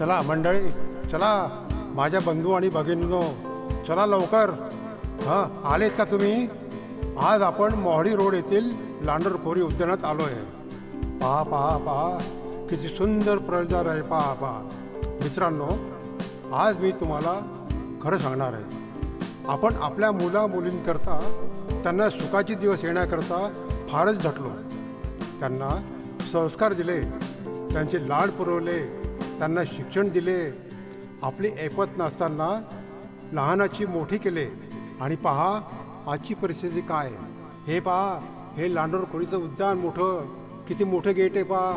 चला मंडळी, चला माझ्या बंधू आणि भगिनींनो, चला लवकर. हां, आलेत का तुम्ही? आज आपण मोहाडी रोड येथील लांडोरखोरी उद्यानात आलो आहे. पहा पहा पहा, किती सुंदर प्रचार आहे. पहा पहा मित्रांनो, आज मी तुम्हाला खरं सांगणार आहे. आपण आपल्या मुला मुलींकरता, त्यांना सुखाचे दिवस येण्याकरता फारच झटलो. त्यांना संस्कार दिले, त्यांचे लाड पुरवले, त्यांना शिक्षण दिले, आपली ऐपत नसताना लहानाची मोठी केले. आणि पहा आजची परिस्थिती काय. हे पहा, हे लांडोरखोरीचं उद्यान मोठं, किती मोठं गेट आहे पहा.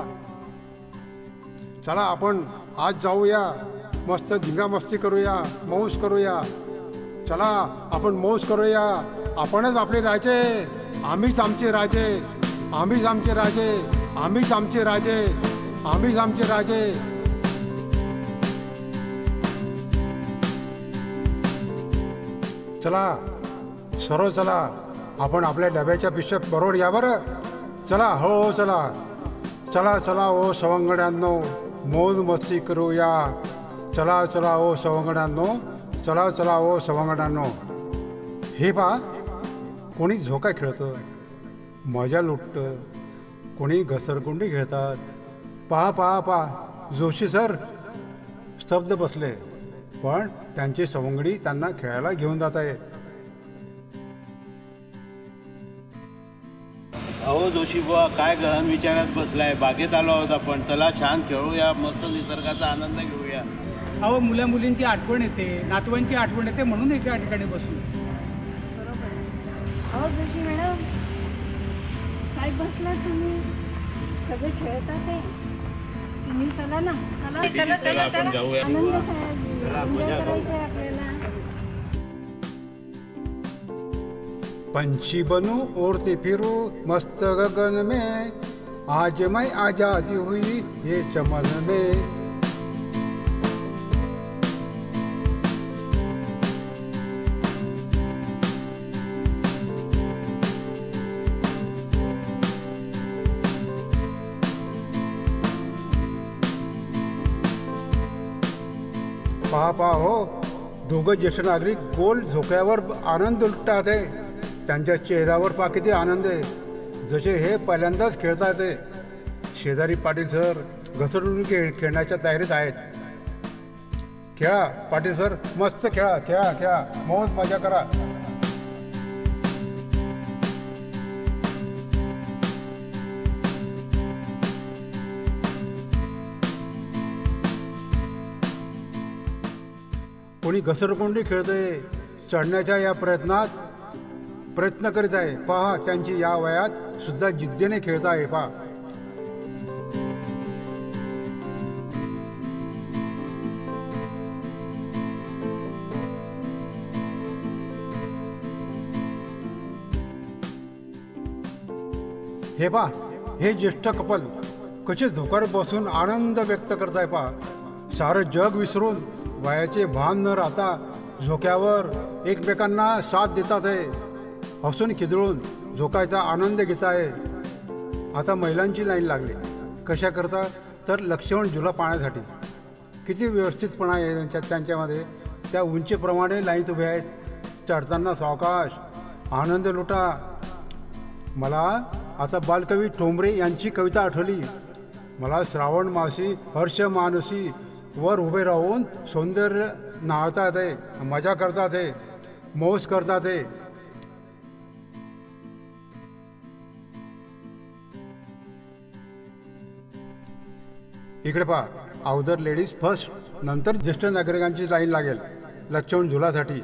चला आपण आज जाऊया, मस्त धिंगामस्ती करूया, मौज करूया. चला आपण मौज करूया. आपणच आपले राजे, आम्हीच आमचे राजे, आम्हीच आमचे राजे, आम्हीच आमचे राजे, आम्हीच आमचे राजे. चला सर्व चला, आपण आपल्या डब्याच्या पिशव्या बरोबर या बरं. चला हो चला, चला चला ओ सवंगड्यांनो, मौज मस्ती करूया. चला चला ओ सवंगड्यांनो, चला चला ओ सवंगड्यांनो. हे पहा, कोणी झोका खेळतं, मजा लुटतं, कोणी घसरगुंडी खेळतात. पहा पहा पहा, जोशी सर स्तब्ध बसले, पण त्यांची सवंगडी त्यांना खेळायला घेऊन जात आहे. अहो जोशी बुवा, काय गहन विचारात बसलाय. बागेत आलो आहोत आपण, चला छान खेळूया, मस्त निसर्गाचा आनंद घेऊया. अहो मुला मुलींची आठवण येते, नातवांची आठवण येते, म्हणून एका ठिकाणी बसलो. अहो जोशी मॅडम, काय बसला तुम्ही? सगळे खेळतात आहे. तुम्ही चला ना, चला चला चला चला आपण चला. जाऊया. आनंद चला, एन्जॉय मजा करू. करायचं आहे आपल्याला. पंछी बनू उड़ती फिरू मस्त गगन में, आज मैं आजादी हुई ये चमन में. पहा पहा हो, दोघं ज्येष्ठ नागरिक गोल झोक्यावर आनंद लुटतात आहे. त्यांच्या चेहऱ्यावर पहा किती आनंद आहे, जसे हे पहिल्यांदाच खेळता येते. शेजारी पाटील सर घसरून खेळण्याच्या तयारीत आहेत. खेळा पाटील सर, मस्त खेळा खेळा खेळा, मौज मजा करा. कोणी घसरगुंडी खेळतंय, चढण्याच्या या प्रयत्न करीत आहे. पहा, त्यांची या वयात सुद्धा जिद्दीने खेळत आहे. पहा हे पहा, हे ज्येष्ठ कपल कसे झोक्यावर बसून आनंद व्यक्त करत आहे. पहा, सारं जग विसरून, वयाचे भान न राहता झोक्यावर एकमेकांना साथ देतात आहे. हसून खिदळून झोकायचा आनंद घेत आहे. आता महिलांची लाईन लागली. कशा करता? तर लक्ष्मण झुला पाहण्यासाठी. किती व्यवस्थितपणा आहे त्यांच्यामध्ये. त्या उंचीप्रमाणे लाईन उभे आहेत. चढताना सावकाश, आनंद लुटा. मला आता बालकवी ठोंबरे यांची कविता आठवली. मला श्रावण मासी हर्ष मानसी, वर उभे राहून सौंदर्य नाळतात आहे, मजा करतात आहे, मौज करतात आहे. इकडे पहा, अगोदर लेडीज फर्स्ट, नंतर ज्येष्ठ नागरिकांची लाईन लागेल लक्ष्मण झुलासाठी.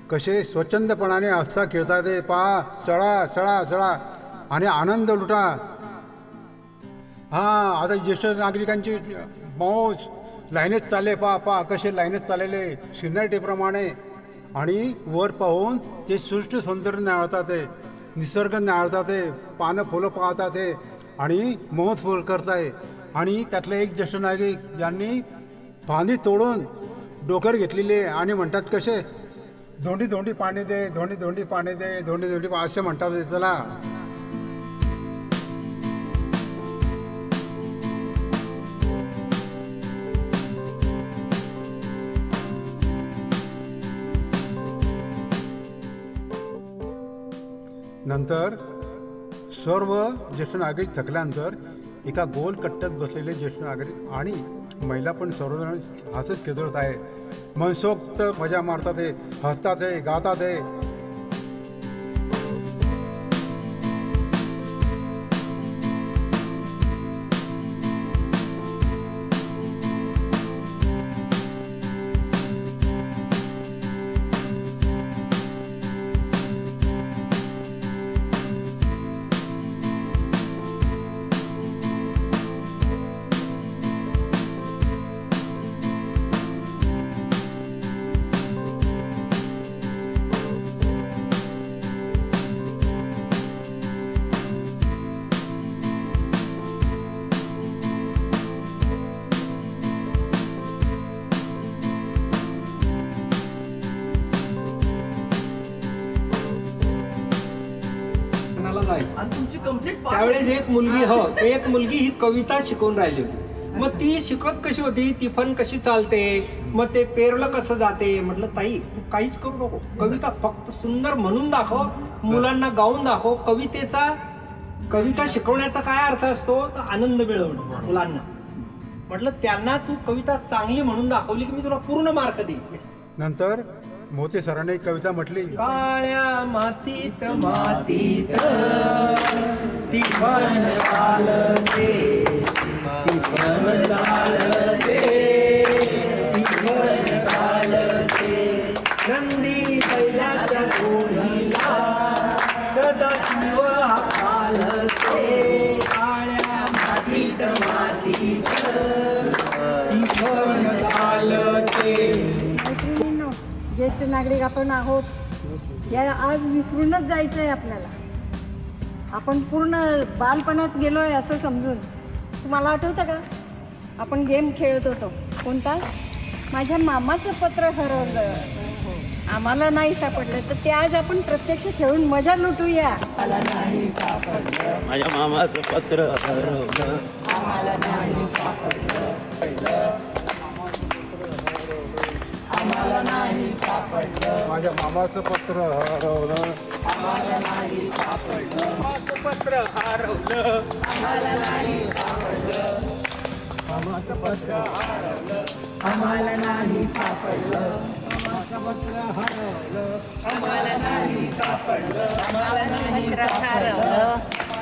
कसे स्वच्छंदपणाने हसता खेळतात आहे. पहा, चढा चढा चढा आणि आनंद लुटा. हां, आता ज्येष्ठ नागरिकांची मौज. लाईनेच चालले. पहा पहा कसे लाईनेच चाललेले सिनर्टीप्रमाणे. आणि वर पाहून ते सृष्टी सौंदर्य नाळतात आहे, निसर्ग नाळतात आहे, पानं फुलं पाहतात आहे आणि मौज फुल करत आहे. आणि त्यातले एक ज्येष्ठ नागरिक यांनी फांदी तोडून डोकर घेतलेली आहे आणि म्हणतात कसे, धोंडी धोंडी पाणी दे, धोंडी धोंडी पाणी दे, धोंडी धोंडी असे म्हणतात त्याला. नंतर सर्व ज्येष्ठ नागरिक थकल्यानंतर एका गोल कट्ट्यात बसलेले ज्येष्ठ नागरिक आणि महिला पण सर्वजण हसत खेदळत आहे, मनसोक्त मजा मारतात आहे, हसतात आहे, गातात आहे. त्यावेळेस एक मुलगी ही कविता शिकवून राहिली होती. मग ती शिकत कशी होती, टिफन कशी चालते, मग ते पेरलं कसं जाते. म्हटलं ताई तू काहीच करू नको, कविता फक्त सुंदर म्हणून दाखव, मुलांना गाऊन दाखव. कविता शिकवण्याचा काय अर्थ असतो, तर आनंद मिळवणं मुलांना. म्हटलं त्यांना तू कविता चांगली म्हणून दाखवली की मी तुला पूर्ण मार्क देईन. नंतर मोते सरांनी कविता म्हटली, काळ्या मातीत टिफन चालते, टिफन चालते, टिफन चालते. नंदी बैलाच्या गोळीला सदा शिव हालते. काळ्या मातीत टिफन चालते. मैत्रिणींनो, ज्येष्ठ नागरिक आपण आहोत, या आज विसरूनच जायचं आहे आपल्याला. आपण पूर्ण बालपणात गेलोय असं समजून. तुम्हाला आठवतं का आपण गेम खेळत होतो कोणता, माझ्या मामाचं पत्र हरवलं, आम्हाला नाही सापडलं, तर ते आज आपण प्रत्यक्ष खेळून मजा लुटूया. माझ्या मामाचं पत्र हरवलं, माझ्या मामाचं पत्र हरवलं, मामाचं पत्र हरवलं, आम्हाला नाही सापडलं. आम्हाला नाही सापडलं. मामाचं पत्र हरवलं, आम्हाला नाही सापडलं.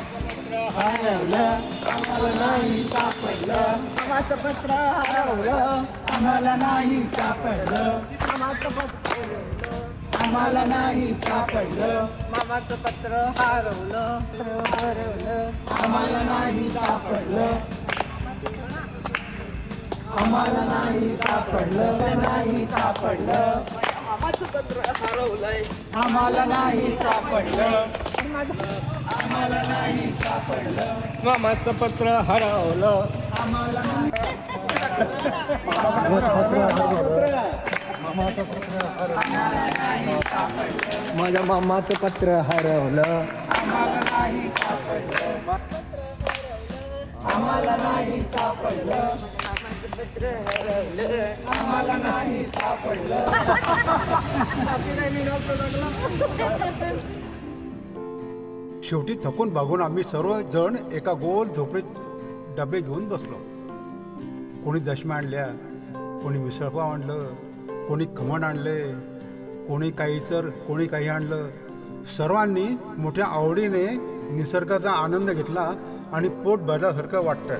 आम्हाला नाही सापडलं, नाही सापडलं. मामाचं पत्र हरवलंय, आम्हाला नाही सापडलं. आम्हाला नाही सापडलं. मामाचं पत्र हरवलं, माझ्या मामाचं पत्र हरवलं. आम्हाला नाही सापडलं. पत्र हरवलं, आम्हाला नाही सापडलं. शेवटी थकून भागून आम्ही सर्वजण एका गोल झोपडीत डबे घेऊन बसलो. कोणी दशम्या आणल्या, कोणी मिसळपाव आणलं, कोणी खमण आणले, कोणी काही आणलं. सर्वांनी मोठ्या आवडीने निसर्गाचा आनंद घेतला आणि पोट भरल्यासारखं वाटतं.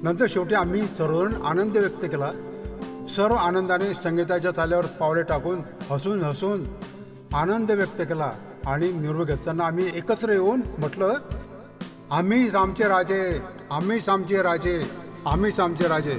नंतर शेवटी आम्ही सर्वजण आनंद व्यक्त केला. सर्व आनंदाने संगीताच्या चाल्यावर पावले टाकून हसून हसून आनंद व्यक्त केला आणि निरोप घेताना आम्ही एकत्र येऊन म्हटलं, आम्हीच आमचे राजे, आम्हीच आमचे राजे, आम्हीच आमचे राजे.